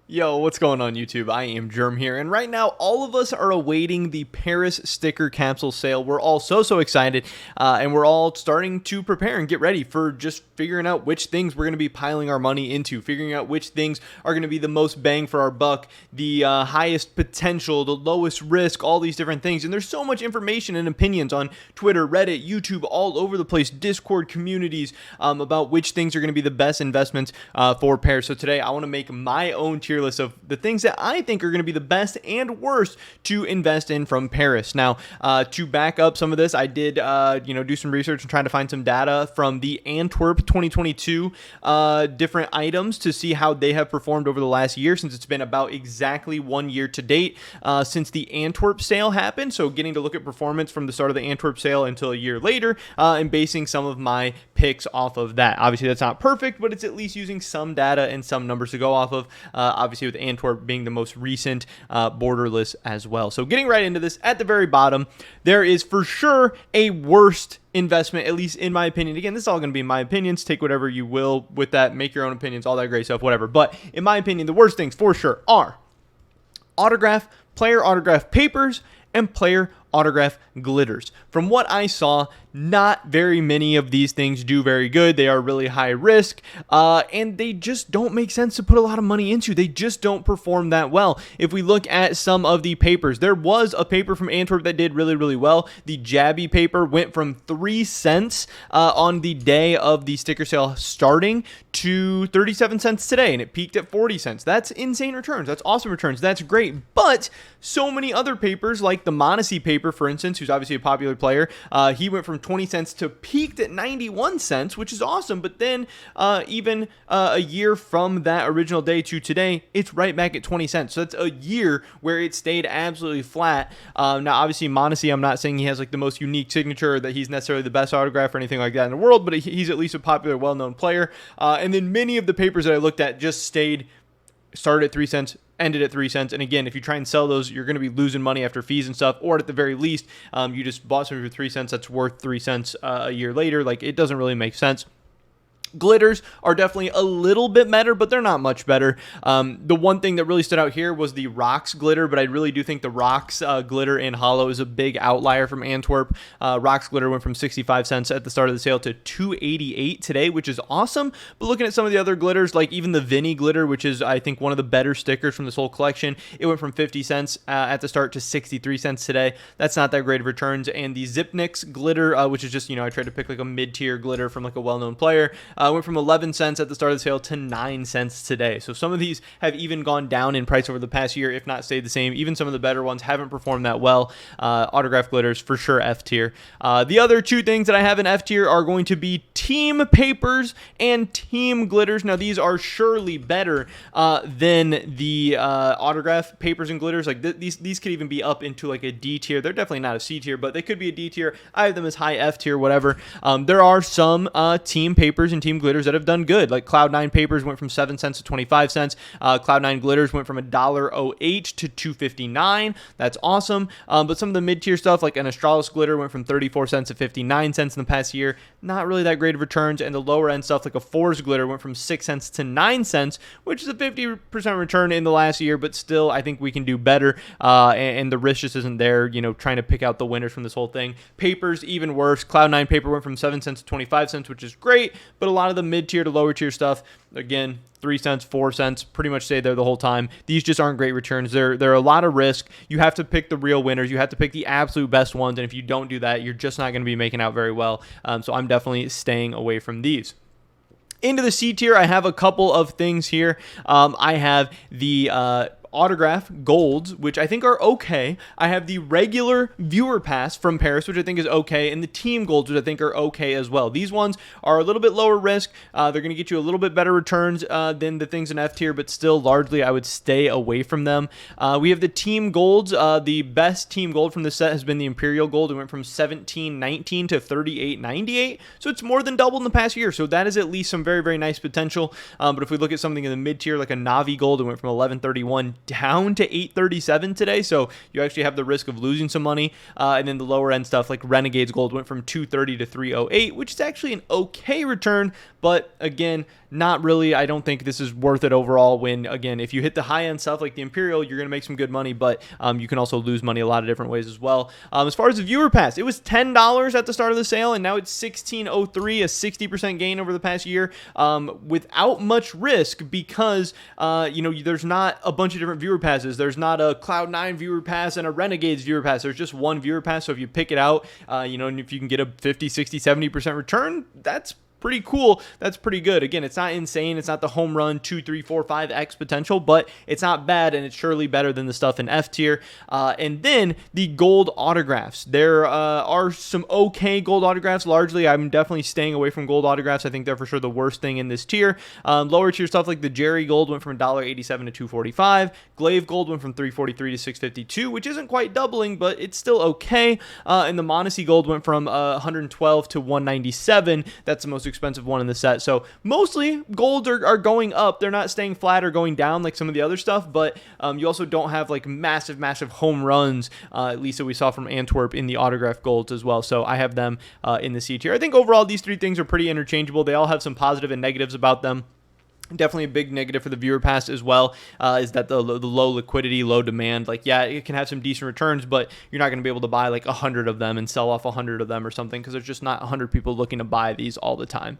Yo, what's going on YouTube? I am Germ here, and right now all of us are awaiting the Paris sticker capsule sale. We're all so excited, and we're all starting to prepare and get ready for just figuring out which things we're going to be piling our money into, figuring out which things are going to be the most bang for our buck, the highest potential, the lowest risk, all these different things. And there's so much information and opinions on Twitter, Reddit, YouTube, all over the place, Discord communities about which things are going to be the best investments for Paris. So today I want to make my own tier list of the things that I think are going to be the best and worst to invest in from Paris. Now, to back up some of this, I did do some research and trying to find some data from the Antwerp 2022 different items to see how they have performed over the last year, since it's been about exactly 1 year to date since the Antwerp sale happened. So getting to look at performance from the start of the Antwerp sale until a year later, and basing some of my picks off of that. Obviously, that's not perfect, but it's at least using some data and some numbers to go off of. Obviously, with Antwerp being the most recent borderless as well. So getting right into this, at the very bottom, there is for sure a worst investment, at least in my opinion. Again, this is all going to be my opinions. Take whatever you will with that. Make your own opinions, all that great stuff, whatever. But in my opinion, the worst things for sure are player autograph papers and player autograph glitters. From what I saw, not very many of these things do very good. They are really high risk, and they just don't make sense to put a lot of money into. They just don't perform that well. If we look at some of the papers, there was a paper from Antwerp that did really well. The Jabby paper went from 3 cents on the day of the sticker sale starting to 37 cents today, and it peaked at 40 cents. That's insane returns. That's awesome returns. That's great. But so many other papers, like the Monacy paper, for instance, who's obviously a popular player, he went from 20 cents to peaked at 91 cents, which is awesome. But then even a year from that original day to today, it's right back at 20 cents. So that's a year where it stayed absolutely flat. Now, obviously, Monacy, I'm not saying he has like the most unique signature, or that he's necessarily the best autograph or anything like that in the world, but he's at least a popular, well-known player. And then many of the papers that I looked at just started at 3 cents, ended at 3 cents. And again, if you try and sell those, you're going to be losing money after fees and stuff, or at the very least, you just bought something for 3 cents that's worth 3 cents a year later. Like, it doesn't really make sense. Glitters are definitely a little bit better, but they're not much better. The one thing that really stood out here was the Rocks glitter, but I really do think the Rocks glitter in hollow is a big outlier from Antwerp. Rocks glitter went from 65 cents at the start of the sale to 288 today, which is awesome. But looking at some of the other glitters, like even the Vinny glitter, which is, I think, one of the better stickers from this whole collection, it went from 50 cents at the start to 63 cents today. That's not that great of returns. And the Zipnix glitter, which is just, I tried to pick like a mid-tier glitter from like a well-known player, went from 11 cents at the start of the sale to 9 cents today. So some of these have even gone down in price over the past year, if not stayed the same. Even some of the better ones haven't performed that well. Autograph glitters, for sure, F tier. The other two things that I have in F tier are going to be team papers and team glitters. Now, these are surely better than the autograph papers and glitters. Like these could even be up into like a D tier. They're definitely not a C tier, but they could be a D tier. I have them as high F tier, whatever. There are some team papers and team glitters that have done good. Like Cloud9 papers went from 7 cents to 25 cents. Cloud9 glitters went from $1.08 to $2.59. That's awesome. But some of the mid-tier stuff, like an Astralis glitter, went from 34 cents to 59 cents in the past year. Not really that great of returns. And the lower end stuff, like a Force glitter, went from 6 cents to 9 cents, which is a 50% return in the last year. But still, I think we can do better. And the risk just isn't there, trying to pick out the winners from this whole thing. Papers, even worse. Cloud9 paper went from 7 cents to 25 cents, which is great. But a lot of the mid-tier to lower tier stuff, again, 3 cents, 4 cents, pretty much stay there the whole time. These just aren't great returns. They're a lot of risk. You have to pick the real winners. You have to pick the absolute best ones. And if you don't do that, you're just not going to be making out very well. So I'm definitely staying away from these. Into the C tier, I have a couple of things here. I have the autograph golds, which I think are okay. I have the regular viewer pass from Paris, which I think is okay, and the team golds, which I think are okay as well. These ones are a little bit lower risk. They're going to get you a little bit better returns than the things in F tier, but still largely I would stay away from them. We have the team golds. The best team gold from the set has been the Imperial gold. It went from 17.19 to 38.98, so it's more than doubled in the past year. So that is at least some very nice potential. But if we look at something in the mid tier, like a Navi gold, it went from 11.31 down to 837 today, so you actually have the risk of losing some money. And then the lower end stuff like Renegades Gold went from 230 to 308, which is actually an okay return, but again, not really. I don't think this is worth it overall when, again, if you hit the high end stuff like the Imperial, you're going to make some good money, but you can also lose money a lot of different ways as well. As far as the viewer pass, it was $10 at the start of the sale, and now it's $16.03, a 60% gain over the past year, without much risk because, there's not a bunch of different viewer passes. There's not a Cloud9 viewer pass and a Renegades viewer pass. There's just one viewer pass, so if you pick it out, and if you can get a 50, 60, 70% return, that's pretty cool. That's pretty good. Again, it's not insane. It's not the home run 2, 3, 4, 5x potential, but it's not bad, and it's surely better than the stuff in F tier. And then the gold autographs. There are some okay gold autographs. Largely, I'm definitely staying away from gold autographs. I think they're for sure the worst thing in this tier. Lower tier stuff like the Jerry Gold went from $1.87 to $2.45. Glaive Gold went from $3.43 to $6.52, which isn't quite doubling, but it's still okay. And the Mondesi Gold went from $112 to $197. That's the most expensive one in the set. So mostly golds are going up. They're not staying flat or going down like some of the other stuff, but you also don't have like massive home runs, at least that we saw from Antwerp in the autograph golds as well. So I have them in the C tier. I think overall these three things are pretty interchangeable. They all have some positive and negatives about them. Definitely a big negative for the viewer pass as well, is that the low liquidity, low demand. Like, yeah, it can have some decent returns, but you're not going to be able to buy like 100 of them and sell off 100 of them or something, because there's just not 100 people looking to buy these all the time.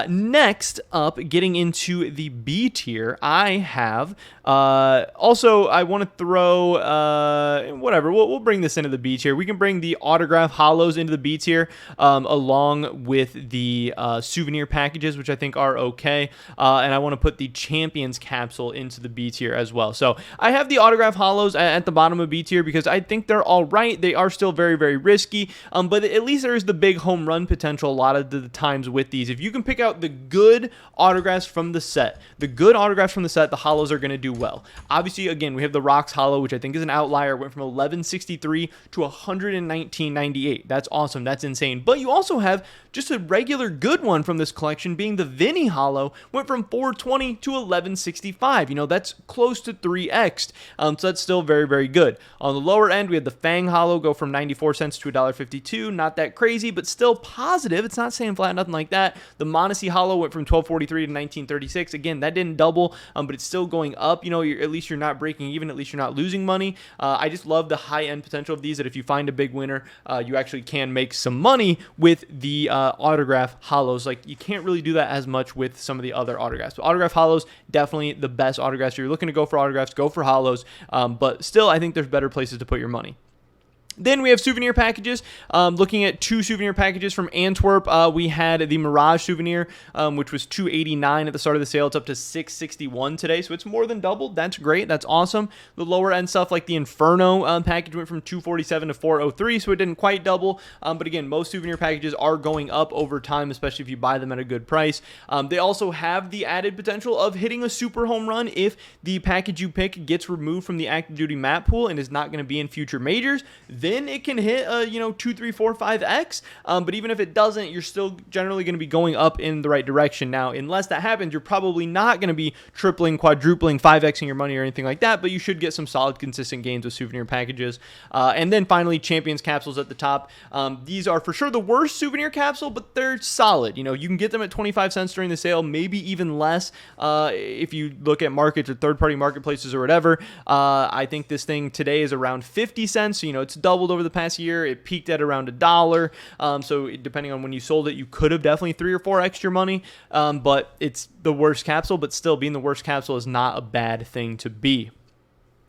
Next up, getting into the B tier, I have also, I want to throw whatever. We'll bring this into the B tier. We can bring the autograph hollows into the B tier, along with the souvenir packages, which I think are okay. And I want to put the Champions capsule into the B tier as well. So I have the autograph hollows at the bottom of B tier because I think they're all right. They are still very, very risky, but at least there is the big home run potential a lot of the times with these. If you can pick out the good autographs from the set, the hollows are going to do well. Obviously, again, we have the Rocks hollow, which I think is an outlier. It went from 1163 to 119.98. That's awesome. That's insane. But you also have just a regular good one from this collection, being the Vinny hollow, went from 420 to 1165. That's close to 3x. So that's still very, very good. On the lower end, we had the Fang hollow go from 94 cents to $1.52. Not that crazy, but still positive. It's not saying flat, nothing like that. The Mondesi hollow went from 1243 to 1936. Again, that didn't double, but it's still going up. At least you're not breaking even. At least you're not losing money. I just love the high end potential of these, that if you find a big winner, you actually can make some money with the autograph hollows. Like, you can't really do that as much with some of the other autographs. But autograph hollows, definitely the best autographs. If you're looking to go for autographs, go for hollows. But still, I think there's better places to put your money. Then we have souvenir packages. Looking at two souvenir packages from Antwerp, we had the Mirage souvenir, which was $289 at the start of the sale. It's up to $661 today, so it's more than doubled. That's great. That's awesome. The lower end stuff like the Inferno package went from $247 to $403, so it didn't quite double. But again, most souvenir packages are going up over time, especially if you buy them at a good price. They also have the added potential of hitting a super home run if the package you pick gets removed from the active duty map pool and is not going to be in future majors. Then it can hit 2, 3, 4, 5x. But even if it doesn't, you're still generally going to be going up in the right direction. Now, unless that happens, you're probably not going to be tripling, quadrupling, 5xing your money or anything like that, but you should get some solid, consistent gains with souvenir packages. And then finally, Champions capsules at the top. These are for sure the worst souvenir capsule, but they're solid. You can get them at 25 cents during the sale, maybe even less if you look at markets or third-party marketplaces or whatever. I think this thing today is around 50 cents. So, it's doubled over the past year. It peaked at around $1. So depending on when you sold it, you could have definitely 3 or 4 extra money. But it's the worst capsule, but still being the worst capsule is not a bad thing to be.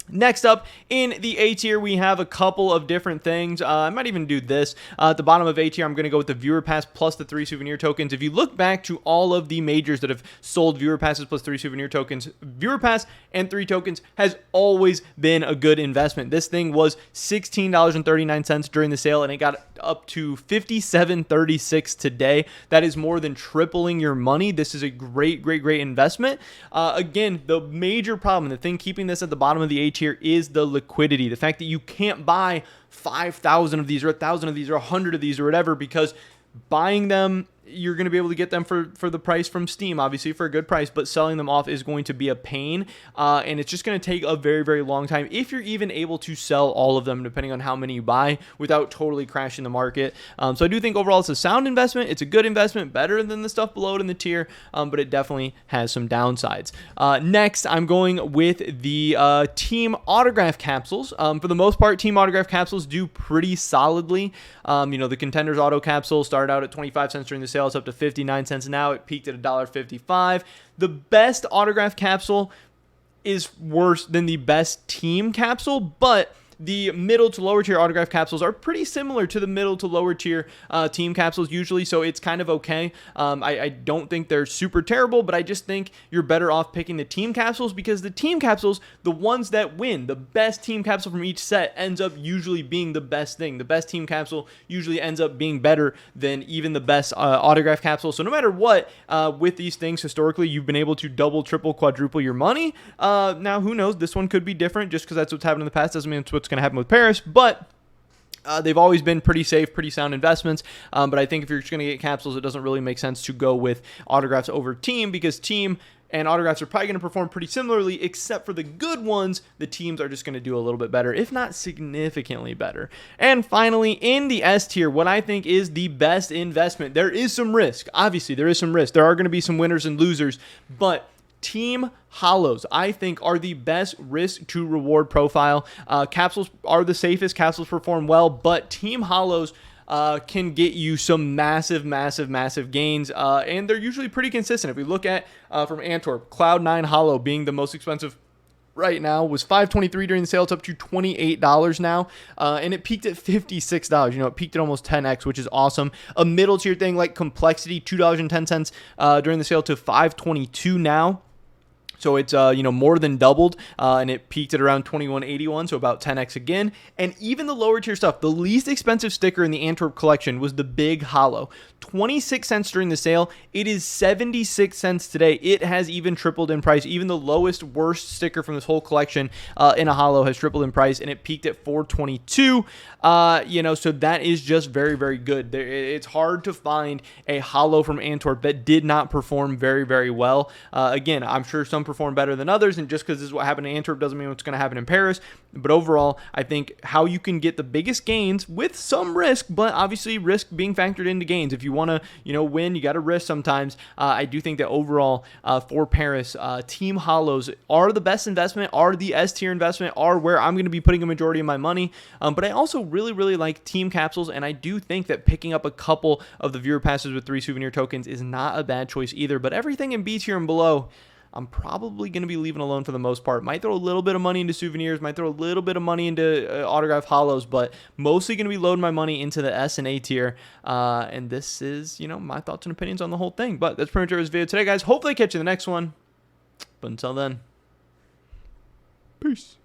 Next up, in the A tier, we have a couple of different things. I might even do this. At the bottom of A tier, I'm going to go with the Viewer Pass plus the 3 souvenir tokens. If you look back to all of the majors that have sold Viewer Passes plus 3 souvenir tokens, Viewer Pass and 3 tokens has always been a good investment. This thing was $16.39 during the sale, and it got up to $57.36 today. That is more than tripling your money. This is a great, great, great investment. Again, the major problem, the thing keeping this at the bottom of the A tier is the liquidity. The fact that you can't buy 5,000 of these or 1,000 of these or 100 of these or whatever, because buying them you're going to be able to get them for the price from Steam, obviously for a good price, but selling them off is going to be a pain, and it's just going to take a very, very long time if you're even able to sell all of them, depending on how many you buy, without totally crashing the market. So I do think overall it's a sound investment. It's a good investment, better than the stuff below it in the tier, but it definitely has some downsides. Next, I'm going with the team autograph capsules. For the most part, team autograph capsules do pretty solidly. The Contenders auto capsule started out at 25 cents during the sale. It's up to 59 cents now. It peaked at $1.55. The best autograph capsule is worse than the best team capsule, but the middle to lower tier autograph capsules are pretty similar to the middle to lower tier team capsules usually, so it's kind of okay. I don't think they're super terrible, but I just think you're better off picking the team capsules, because the team capsules, the ones that win, the best team capsule from each set ends up usually being the best thing. The best team capsule usually ends up being better than even the best autograph capsule. So no matter what, with these things, historically, you've been able to double, triple, quadruple your money. Now, who knows? This one could be different. Just because that's what's happened in the past doesn't mean it's what's going to happen with Paris, but they've always been pretty safe, pretty sound investments. But I think if you're just going to get capsules, it doesn't really make sense to go with autographs over team, because team and autographs are probably going to perform pretty similarly, except for the good ones. The teams are just going to do a little bit better, if not significantly better. And finally, in the S tier, what I think is the best investment. There is some risk. Obviously, there is some risk. There are going to be some winners and losers, but team hollows, I think, are the best risk to reward profile. Capsules are the safest. Capsules perform well, but team hollows can get you some massive gains, and they're usually pretty consistent. If we look at from Antwerp, Cloud9 Hollow being the most expensive right now, was $5.23 during the sale. It's up to $28 now, and it peaked at $56. It peaked at almost 10x, which is awesome. A middle tier thing like Complexity, $2.10 during the sale to $5.22 now. So it's more than doubled, and it peaked at around 21.81, so about 10x again. And even the lower tier stuff, the least expensive sticker in the Antwerp collection was the Big Hollow. 26 cents during the sale. It is 76 cents today. It has even tripled in price. Even the lowest, worst sticker from this whole collection in a hollow has tripled in price, and it peaked at 4.22. So that is just very, very good. It's hard to find a hollow from Antwerp that did not perform very, very well. Again, I'm sure some perform better than others, and just because this is what happened in Antwerp doesn't mean what's going to happen in Paris. But overall, I think how you can get the biggest gains with some risk, but obviously risk being factored into gains. If you want to, win, you got to risk sometimes. I do think that overall for Paris, team hollows are the best investment, are the S tier investment, are where I'm going to be putting a majority of my money. But I also really, really like team capsules, and I do think that picking up a couple of the viewer passes with 3 souvenir tokens is not a bad choice either. But everything in B tier and below, I'm probably going to be leaving alone for the most part. Might throw a little bit of money into souvenirs, might throw a little bit of money into autograph hollows, but mostly going to be loading my money into the S and A tier. And this is, my thoughts and opinions on the whole thing. But that's pretty much this video today, guys. Hopefully I catch you in the next one. But until then, peace.